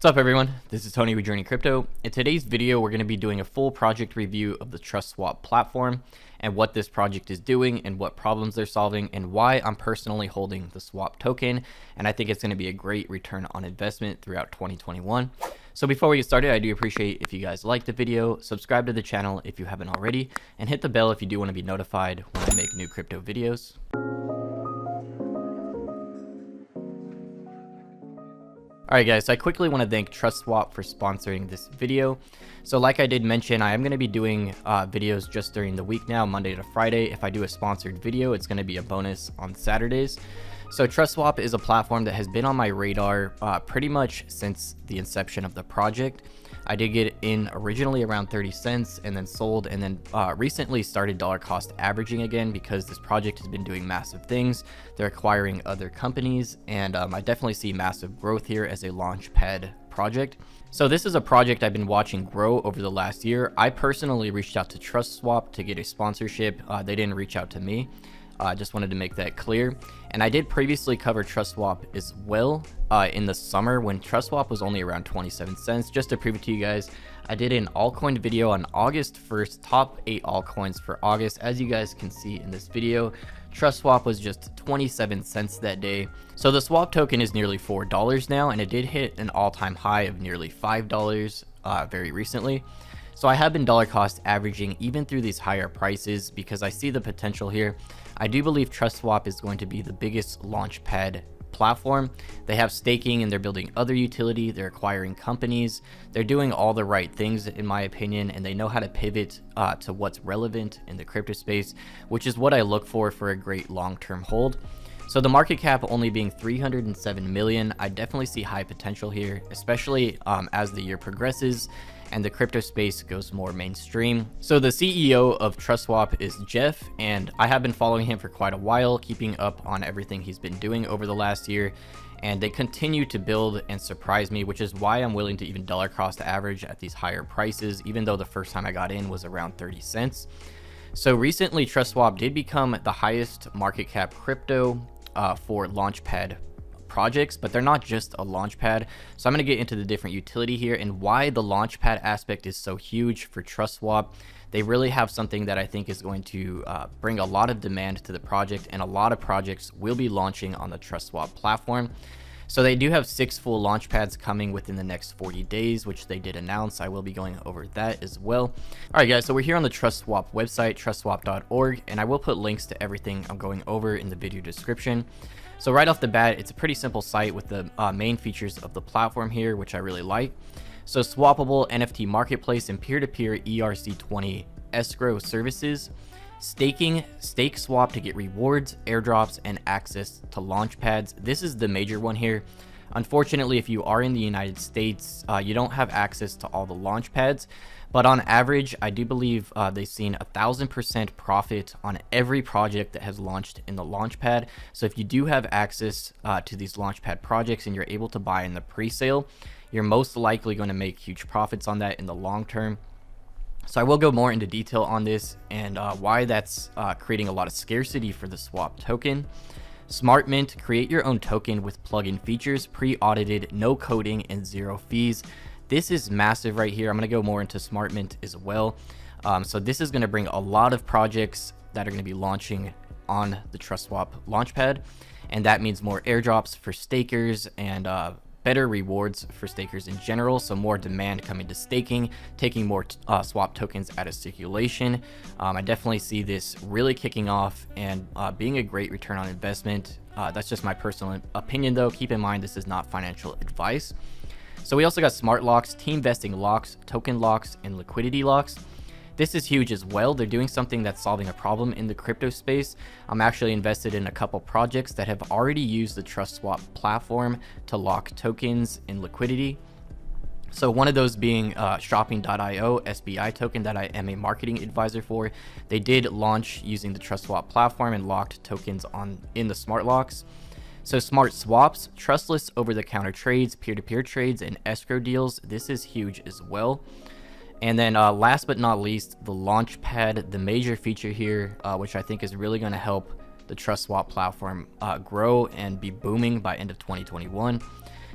What's up everyone, this is Tony with JRNYcrypto. In today's video we're going to be doing a full project review of the TrustSwap platform and what this project is doing and what problems they're solving and why I'm personally holding the swap token, and I think it's going to be a great return on investment throughout 2021. So before we get started, I do appreciate if you guys like the video, subscribe to the channel if you haven't already, and hit the bell if you do want to be notified when I make new crypto videos. Alright guys, so I quickly want to thank TrustSwap for sponsoring this video. So like I did mention, I am going to be doing videos just during the week now, Monday to Friday. If I do a sponsored video, it's going to be a bonus on Saturdays. So TrustSwap is a platform that has been on my radar pretty much since the inception of the project. I did get in originally around 30 cents and then sold, and then recently started dollar cost averaging again because this project has been doing massive things. They're acquiring other companies, and I definitely see massive growth here as a Launchpad project. So this is a project I've been watching grow over the last year. I personally reached out to TrustSwap to get a sponsorship. They didn't reach out to me. I just wanted to make that clear. And I did previously cover TrustSwap as well in the summer when TrustSwap was only around 27 cents. Just to prove it to you guys, I did an altcoin video on August 1st, top 8 altcoins for August. As you guys can see in this video, TrustSwap was just 27 cents that day. So the swap token is nearly $4 now, and it did hit an all-time high of nearly $5 very recently. So I have been dollar cost averaging even through these higher prices because I see the potential here. I do believe TrustSwap is going to be the biggest launchpad platform. They have staking and they're building other utility, they're acquiring companies, they're doing all the right things in my opinion, and they know how to pivot to what's relevant in the crypto space, which is what I look for a great long-term hold. So the market cap only being 307 million, I definitely see high potential here, especially as the year progresses and the crypto space goes more mainstream. So the CEO of TrustSwap is Jeff, and I have been following him for quite a while, keeping up on everything he's been doing over the last year, and they continue to build and surprise me, which is why I'm willing to even dollar cost average at these higher prices, even though the first time I got in was around 30 cents. So recently TrustSwap did become the highest market cap crypto for Launchpad projects, but they're not just a launchpad. So I'm going to get into the different utility here and why the launchpad aspect is so huge for TrustSwap. They really have something that I think is going to bring a lot of demand to the project, and a lot of projects will be launching on the TrustSwap platform. So they do have 6 full launchpads coming within the next 40 days, which they did announce. I will be going over that as well. All right, guys, so we're here on the TrustSwap website, trustswap.org, and I will put links to everything I'm going over in the video description. So right off the bat, it's a pretty simple site with the main features of the platform here, which I really like. So swappable NFT marketplace and peer-to-peer ERC20 escrow services, staking, stake swap to get rewards, airdrops, and access to launchpads. This is the major one here. Unfortunately, if you are in the United States, you don't have access to all the launchpads, but on average, I do believe they've seen 1,000% profit on every project that has launched in the launchpad. So if you do have access to these launchpad projects and you're able to buy in the pre-sale, you're most likely going to make huge profits on that in the long term. So I will go more into detail on this and why that's creating a lot of scarcity for the swap token. Smart Mint, create your own token with plugin features, pre-audited, no coding, and 0 fees. This is massive right here. I'm going to go more into Smart Mint as well. So this is going to bring a lot of projects that are going to be launching on the TrustSwap Launchpad, and that means more airdrops for stakers and better rewards for stakers in general. So more demand coming to staking, taking more swap tokens out of circulation. I definitely see this really kicking off and being a great return on investment. That's just my personal opinion though. Keep in mind, this is not financial advice. So we also got smart locks, team vesting locks, token locks, and liquidity locks. This is huge as well. They're doing something that's solving a problem in the crypto space. I'm actually invested in a couple projects that have already used the TrustSwap platform to lock tokens and liquidity. So one of those being shopping.io, SBI token that I am a marketing advisor for. They did launch using the TrustSwap platform and locked tokens in the smart locks. So smart swaps, trustless over-the-counter trades, peer-to-peer trades, and escrow deals. This is huge as well. And then last but not least, the Launchpad, the major feature here, which I think is really going to help the TrustSwap platform grow and be booming by end of 2021.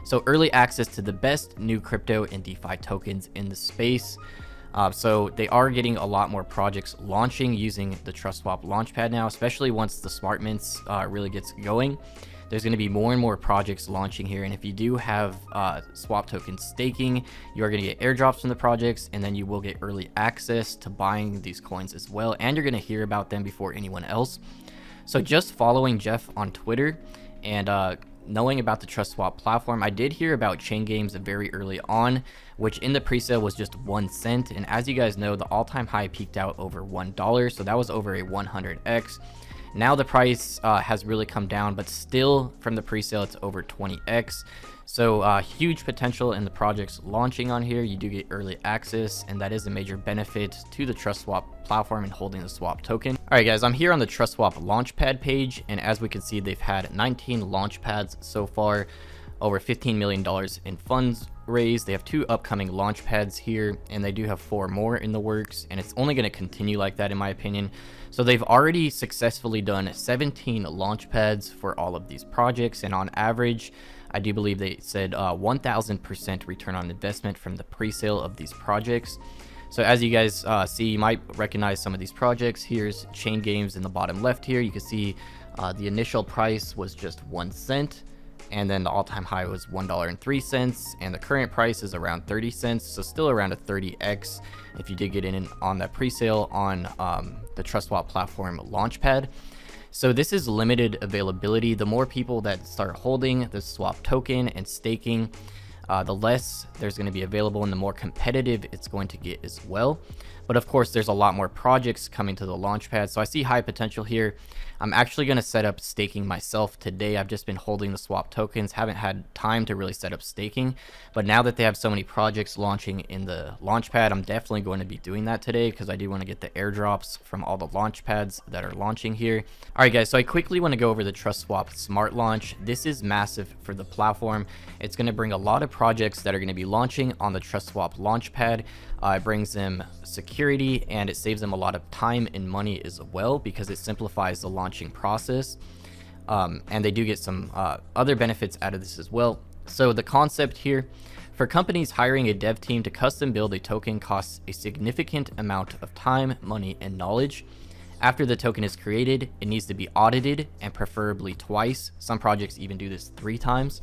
So early access to the best new crypto and DeFi tokens in the space. So they are getting a lot more projects launching using the TrustSwap Launchpad now, especially once the smart mints really gets going. There's going to be more and more projects launching here, and if you do have swap token staking, you are going to get airdrops from the projects, and then you will get early access to buying these coins as well, and you're going to hear about them before anyone else. So just following Jeff on Twitter and knowing about the TrustSwap platform, I did hear about chain games very early on, which in the presale was just 1 cent, and as you guys know, the all-time high peaked out over $1, so that was over a 100x. Now the price has really come down, but still from the presale it's over 20x. So huge potential in the projects launching on here. You do get early access, and that is a major benefit to the TrustSwap platform and holding the swap token. All right, guys, I'm here on the TrustSwap Launchpad page, and as we can see, they've had 19 Launchpads so far, over $15 million in funds raised. They have 2 upcoming Launchpads here, and they do have 4 more in the works, and it's only going to continue like that in my opinion. So they've already successfully done 17 Launchpads for all of these projects, and on average, I do believe they said 1000% return on investment from the pre-sale of these projects. So as you guys see, you might recognize some of these projects. Here's Chain Games in the bottom left here. You can see the initial price was just 1 cent, and then the all-time high was $1.03, and the current price is around 30 cents, so still around a 30x if you did get in on that pre-sale on the TrustSwap platform Launchpad. So this is limited availability. The more people that start holding the swap token and staking, the less there's going to be available, and the more competitive it's going to get as well. But of course, there's a lot more projects coming to the Launchpad, so I see high potential here. I'm actually going to set up staking myself today. I've just been holding the swap tokens, haven't had time to really set up staking, but now that they have so many projects launching in the Launchpad, I'm definitely going to be doing that today because I do want to get the airdrops from all the Launchpads that are launching here. All right, guys, so I quickly want to go over the TrustSwap SmartLaunch. This is massive for the platform. It's going to bring a lot of projects that are going to be launching on the TrustSwap Launchpad. It brings them security, and it saves them a lot of time and money as well because it simplifies the launching process. And they do get some other benefits out of this as well. So the concept here, for companies, hiring a dev team to custom build a token costs a significant amount of time, money, and knowledge. After the token is created, it needs to be audited, and preferably twice. Some projects even do this 3 times.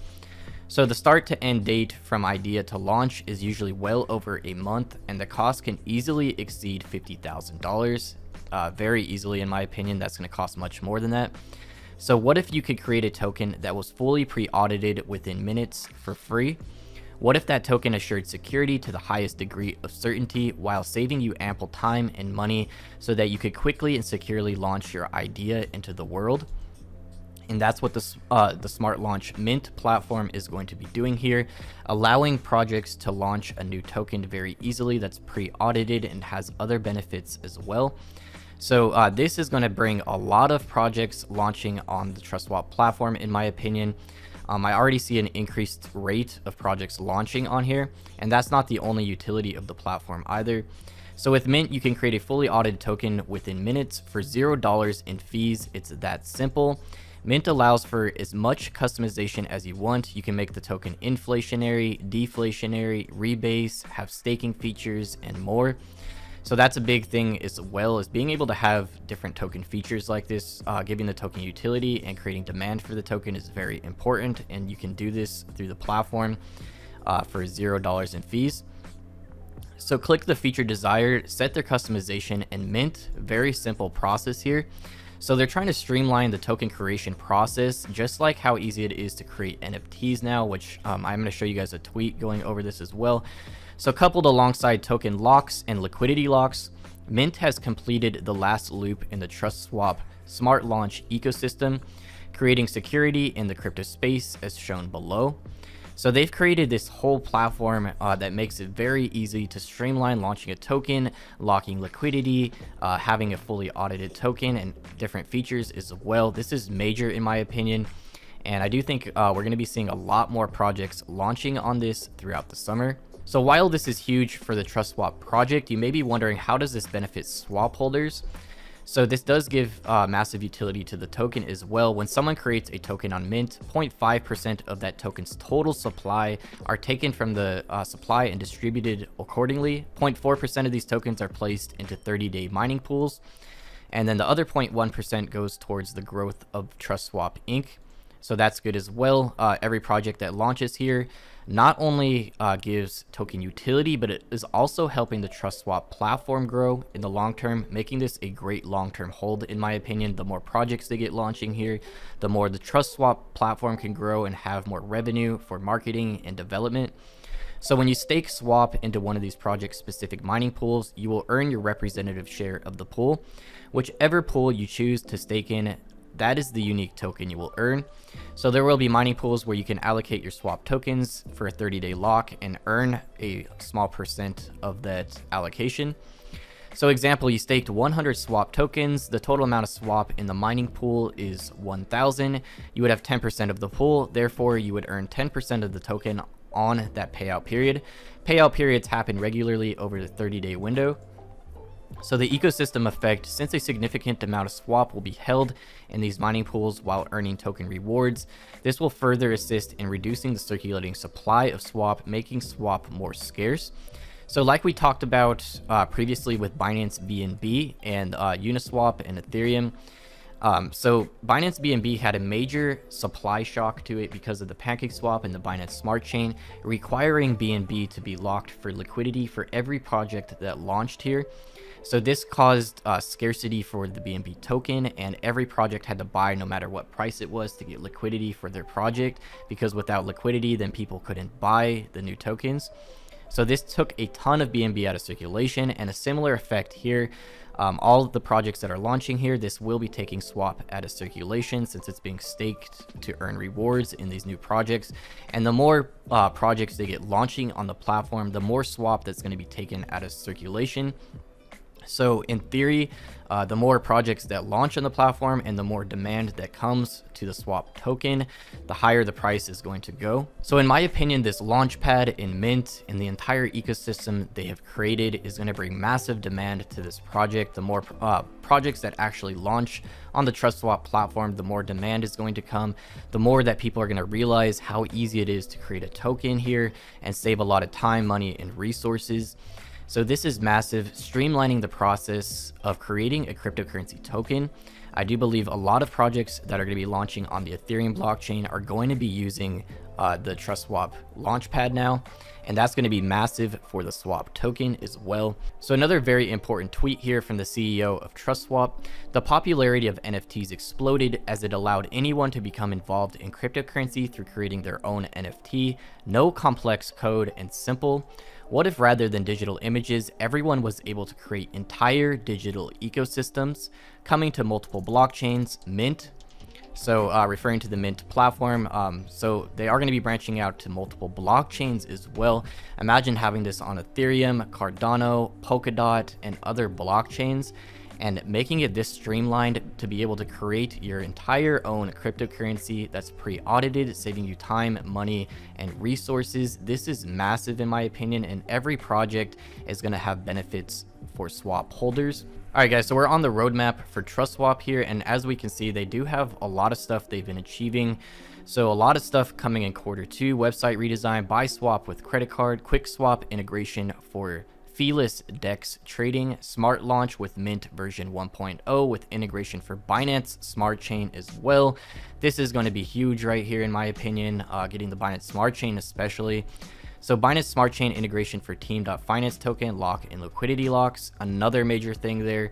So the start to end date from idea to launch is usually well over a month, and the cost can easily exceed $50,000. Very easily, in my opinion. That's going to cost much more than that. So what if you could create a token that was fully pre-audited within minutes for free? What if that token assured security to the highest degree of certainty while saving you ample time and money so that you could quickly and securely launch your idea into the world? And that's what the SmartLaunch Mint platform is going to be doing here, allowing projects to launch a new token very easily that's pre-audited and has other benefits as well. So this is going to bring a lot of projects launching on the TrustSwap platform, in my opinion. I already see an increased rate of projects launching on here, and that's not the only utility of the platform either. So with Mint, you can create a fully audited token within minutes for $0 in fees. It's that simple. Mint allows for as much customization as you want. You can make the token inflationary, deflationary, rebase, have staking features, and more. So that's a big thing as well, as being able to have different token features like this, giving the token utility and creating demand for the token is very important, and you can do this through the platform for $0 in fees. So click the feature desired, set their customization, and Mint. Very simple process here. So they're trying to streamline the token creation process, just like how easy it is to create NFTs now, which I'm going to show you guys a tweet going over this as well. So coupled alongside token locks and liquidity locks, Mint has completed the last loop in the TrustSwap SmartLaunch ecosystem, creating security in the crypto space as shown below. So they've created this whole platform that makes it very easy to streamline launching a token, locking liquidity, having a fully audited token, and different features as well. This is major in my opinion, and I do think we're going to be seeing a lot more projects launching on this throughout the summer. So while this is huge for the TrustSwap project, you may be wondering, how does this benefit swap holders? So this does give massive utility to the token as well. When someone creates a token on Mint, 0.5% of that token's total supply are taken from the supply and distributed accordingly. 0.4% of these tokens are placed into 30-day mining pools. And then the other 0.1% goes towards the growth of TrustSwap Inc. So that's good as well. Every project that launches here not only gives token utility, but it is also helping the TrustSwap platform grow in the long term, making this a great long-term hold, in my opinion. The more projects they get launching here, the more the TrustSwap platform can grow and have more revenue for marketing and development. So when you stake swap into one of these project-specific mining pools, you will earn your representative share of the pool. Whichever pool you choose to stake in, that is the unique token you will earn. So there will be mining pools where you can allocate your swap tokens for a 30-day lock and earn a small percent of that allocation. So example, you staked 100 swap tokens. The total amount of swap in the mining pool is 1,000. You would have 10% of the pool. Therefore, you would earn 10% of the token on that payout period. Payout periods happen regularly over the 30-day window. So the ecosystem effect, since a significant amount of swap will be held in these mining pools while earning token rewards, this will further assist in reducing the circulating supply of swap, making swap more scarce. So like we talked about previously with Binance BNB and Uniswap and Ethereum, so Binance BNB had a major supply shock to it because of the PancakeSwap and the Binance Smart Chain, requiring BNB to be locked for liquidity for every project that launched here. So this caused scarcity for the BNB token, and every project had to buy no matter what price it was to get liquidity for their project, because without liquidity, then people couldn't buy the new tokens. So this took a ton of BNB out of circulation, and a similar effect here. All of the projects that are launching here, this will be taking swap out of circulation since it's being staked to earn rewards in these new projects. And the more projects they get launching on the platform, the more swap that's going to be taken out of circulation. So in theory, the more projects that launch on the platform and the more demand that comes to the swap token, the higher the price is going to go. So in my opinion, this Launchpad in Mint and the entire ecosystem they have created is going to bring massive demand to this project. The more projects that actually launch on the TrustSwap platform, the more demand is going to come, the more that people are going to realize how easy it is to create a token here and save a lot of time, money, and resources. So this is massive, streamlining the process of creating a cryptocurrency token. I do believe a lot of projects that are going to be launching on the Ethereum blockchain are going to be using the TrustSwap Launchpad now, and that's going to be massive for the swap token as well. So another very important tweet here from the CEO of TrustSwap: the popularity of NFTs exploded as it allowed anyone to become involved in cryptocurrency through creating their own NFT. No complex code and simple. What if rather than digital images, everyone was able to create entire digital ecosystems coming to multiple blockchains? Mint. So referring to the Mint platform, so they are going to be branching out to multiple blockchains as well. Imagine having this on Ethereum, Cardano, Polkadot, and other blockchains, and making it this streamlined to be able to create your entire own cryptocurrency that's pre-audited, saving you time, money, and resources. This is massive in my opinion, and every project is going to have benefits for swap holders. All right, guys, so we're on the roadmap for TrustSwap here, and as we can see, they do have a lot of stuff they've been achieving. So a lot of stuff coming in Q2, website redesign, buy swap with credit card, quick swap integration for feeless DEX trading, SmartLaunch with Mint version 1.0 with integration for Binance Smart Chain as well. This is going to be huge right here in my opinion, getting the Binance Smart Chain especially. So Binance Smart Chain integration for Team.Finance token, lock and liquidity locks. Another major thing there,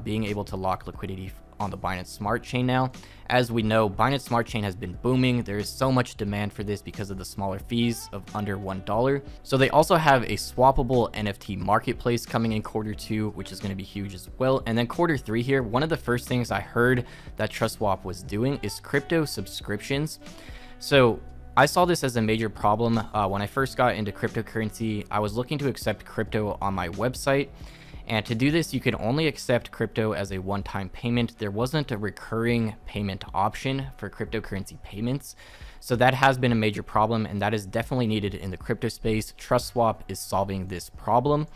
being able to lock liquidity on the Binance Smart Chain now. As we know, Binance Smart Chain has been booming. There is so much demand for this because of the smaller fees of under $1. So they also have a swappable NFT marketplace coming in Q2, which is going to be huge as well. And then Q3 here, one of the first things I heard that TrustSwap was doing is crypto subscriptions. So I saw this as a major problem when I first got into cryptocurrency. I was looking to accept crypto on my website, and to do this, you could only accept crypto as a one-time payment. There wasn't a recurring payment option for cryptocurrency payments. So that has been a major problem, and that is definitely needed in the crypto space. TrustSwap is solving this problem.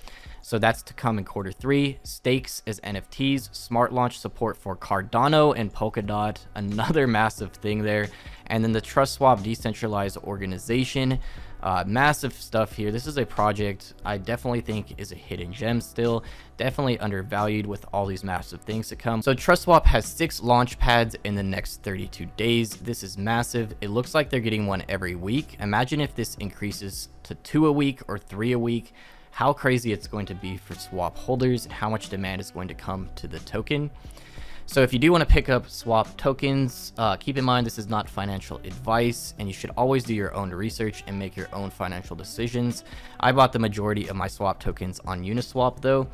So that's to come in Q3. Stakes as NFTs, SmartLaunch support for Cardano and Polkadot, another massive thing there. And then the TrustSwap decentralized organization, massive stuff here. This is a project I definitely think is a hidden gem still, definitely undervalued with all these massive things to come. So TrustSwap has 6 launch pads in the next 32 days. This is massive. It looks like they're getting one every week. Imagine if this increases to 2 a week or 3 a week. How crazy it's going to be for swap holders and how much demand is going to come to the token. So if you do want to pick up swap tokens, keep in mind this is not financial advice and you should always do your own research and make your own financial decisions. I bought the majority of my swap tokens on Uniswap though.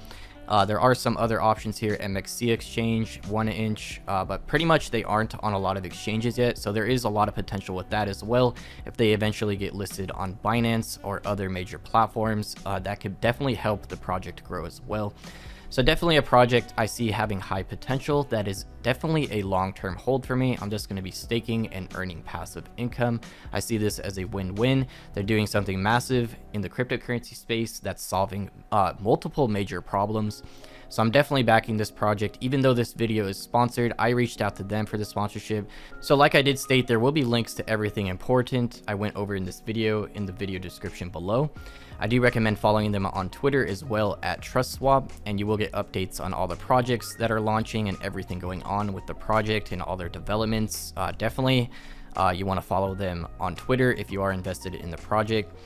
There are some other options here, MXC exchange, 1inch, but pretty much they aren't on a lot of exchanges yet. So there is a lot of potential with that as well. If they eventually get listed on Binance or other major platforms, that could definitely help the project grow as well. So definitely a project I see having high potential. That is definitely a long-term hold for me. I'm just going to be staking and earning passive income. I see this as a win-win. They're doing something massive in the cryptocurrency space that's solving multiple major problems. So I'm definitely backing this project. Even though this video is sponsored, I reached out to them for the sponsorship. So like I did state, there will be links to everything important I went over in this video in the video description below. I do recommend following them on Twitter as well at TrustSwap, and you will get updates on all the projects that are launching and everything going on with the project and all their developments. Definitely you want to follow them on Twitter if you are invested in the project.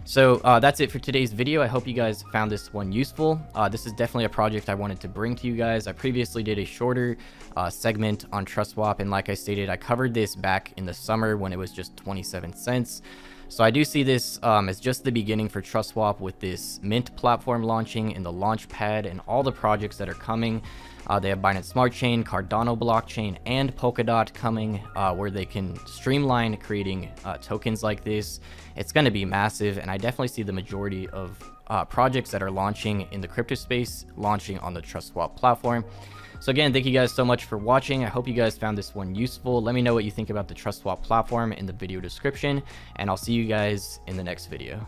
So that's it for today's video. I hope you guys found this one useful. This is definitely a project I wanted to bring to you guys. I previously did a shorter segment on TrustSwap, and like I stated, I covered this back in the summer when it was just 27 cents. So I do see this as just the beginning for TrustSwap with this Mint platform launching and the Launchpad and all the projects that are coming. They have Binance Smart Chain, Cardano blockchain, and Polkadot coming where they can streamline creating tokens like this. It's going to be massive, and I definitely see the majority of projects that are launching in the crypto space launching on the TrustSwap platform. So again, thank you guys so much for watching. I hope you guys found this one useful. Let me know what you think about the TrustSwap platform in the video description, and I'll see you guys in the next video.